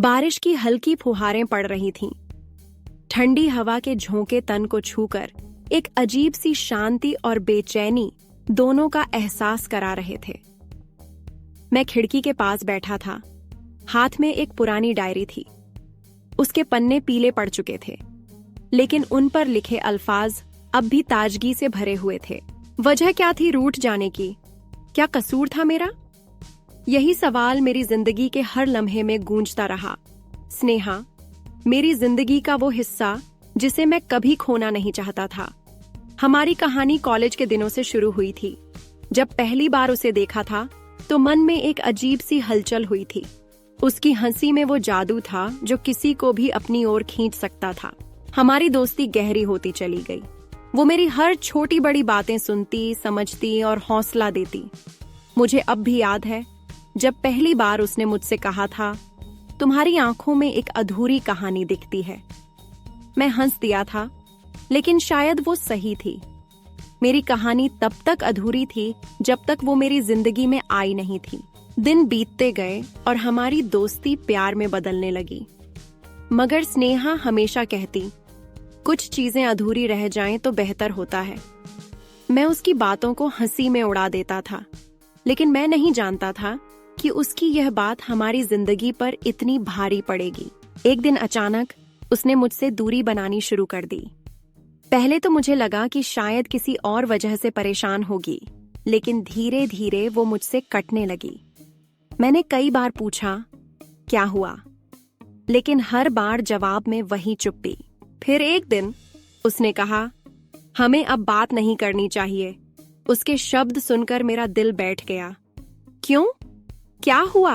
बारिश की हल्की फुहारें पड़ रही थीं। ठंडी हवा के झोंके तन को छूकर एक अजीब सी शांति और बेचैनी दोनों का एहसास करा रहे थे। मैं खिड़की के पास बैठा था। हाथ में एक पुरानी डायरी थी। उसके पन्ने पीले पड़ चुके थे, लेकिन उन पर लिखे अल्फाज अब भी ताजगी से भरे हुए थे। वजह क्या थी रूठ जाने की? क्या कसूर था मेरा? यही सवाल मेरी जिंदगी के हर लम्हे में गूंजता रहा। स्नेहा, मेरी जिंदगी का वो हिस्सा जिसे मैं कभी खोना नहीं चाहता था। हमारी कहानी कॉलेज के दिनों से शुरू हुई थी। जब पहली बार उसे देखा था तो मन में एक अजीब सी हलचल हुई थी। उसकी हंसी में वो जादू था जो किसी को भी अपनी ओर खींच सकता था। हमारी दोस्ती गहरी होती चली गई। वो मेरी हर छोटी बड़ी बातें सुनती, समझती और हौसला देती। मुझे अब भी याद है जब पहली बार उसने मुझसे कहा था, तुम्हारी आंखों में एक अधूरी कहानी दिखती है। मैं हंस दिया था, लेकिन शायद वो सही थी। मेरी कहानी तब तक अधूरी थी जब तक वो मेरी जिंदगी में आई नहीं थी। दिन बीतते गए और हमारी दोस्ती प्यार में बदलने लगी। मगर स्नेहा हमेशा कहती, कुछ चीजें अधूरी रह जाएं तो बेहतर होता है। मैं उसकी बातों को हंसी में उड़ा देता था, लेकिन मैं नहीं जानता था कि उसकी यह बात हमारी जिंदगी पर इतनी भारी पड़ेगी। एक दिन अचानक उसने मुझसे दूरी बनानी शुरू कर दी। पहले तो मुझे लगा कि शायद किसी और वजह से परेशान होगी, लेकिन धीरे धीरे वो मुझसे कटने लगी। मैंने कई बार पूछा, क्या हुआ? लेकिन हर बार जवाब में वही चुप्पी। फिर एक दिन उसने कहा, हमें अब बात नहीं करनी चाहिए। उसके शब्द सुनकर मेरा दिल बैठ गया। क्यों? क्या हुआ?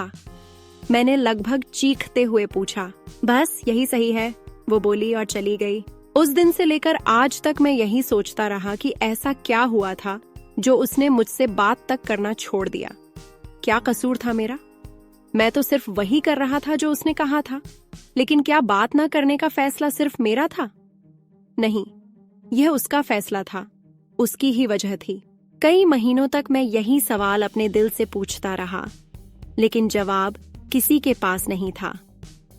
मैंने लगभग चीखते हुए पूछा। बस यही सही है, वो बोली और चली गई। उस दिन से लेकर आज तक मैं यही सोचता रहा कि ऐसा क्या हुआ था जो उसने मुझसे बात तक करना छोड़ दिया। क्या कसूर था मेरा? मैं तो सिर्फ वही कर रहा था जो उसने कहा था। लेकिन क्या बात ना करने का फैसला सिर्फ मेरा था? नहीं, यह उसका फैसला था। उसकी ही वजह थी। कई महीनों तक मैं यही सवाल अपने दिल से पूछता रहा, लेकिन जवाब किसी के पास नहीं था।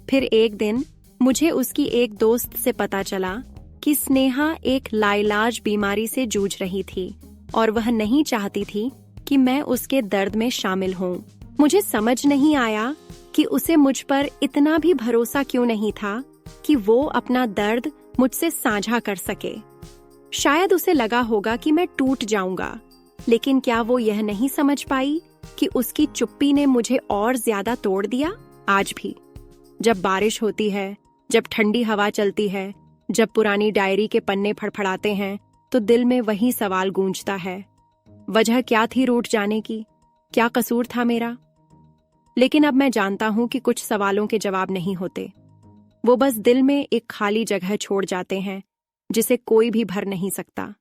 फिर एक दिन मुझे उसकी एक दोस्त से पता चला कि स्नेहा एक लाइलाज बीमारी से जूझ रही थी और वह नहीं चाहती थी कि मैं उसके दर्द में शामिल हूँ। मुझे समझ नहीं आया कि उसे मुझ पर इतना भी भरोसा क्यों नहीं था कि वो अपना दर्द मुझसे साझा कर सके। शायद उसे लगा होगा कि मैं टूट जाऊंगा, लेकिन क्या वो यह नहीं समझ पाई कि उसकी चुप्पी ने मुझे और ज्यादा तोड़ दिया? आज भी जब बारिश होती है, जब ठंडी हवा चलती है, जब पुरानी डायरी के पन्ने फड़फड़ाते हैं, तो दिल में वही सवाल गूंजता है, वजह क्या थी रूठ जाने की? क्या कसूर था मेरा? लेकिन अब मैं जानता हूं कि कुछ सवालों के जवाब नहीं होते। वो बस दिल में एक खाली जगह छोड़ जाते हैं जिसे कोई भी भर नहीं सकता।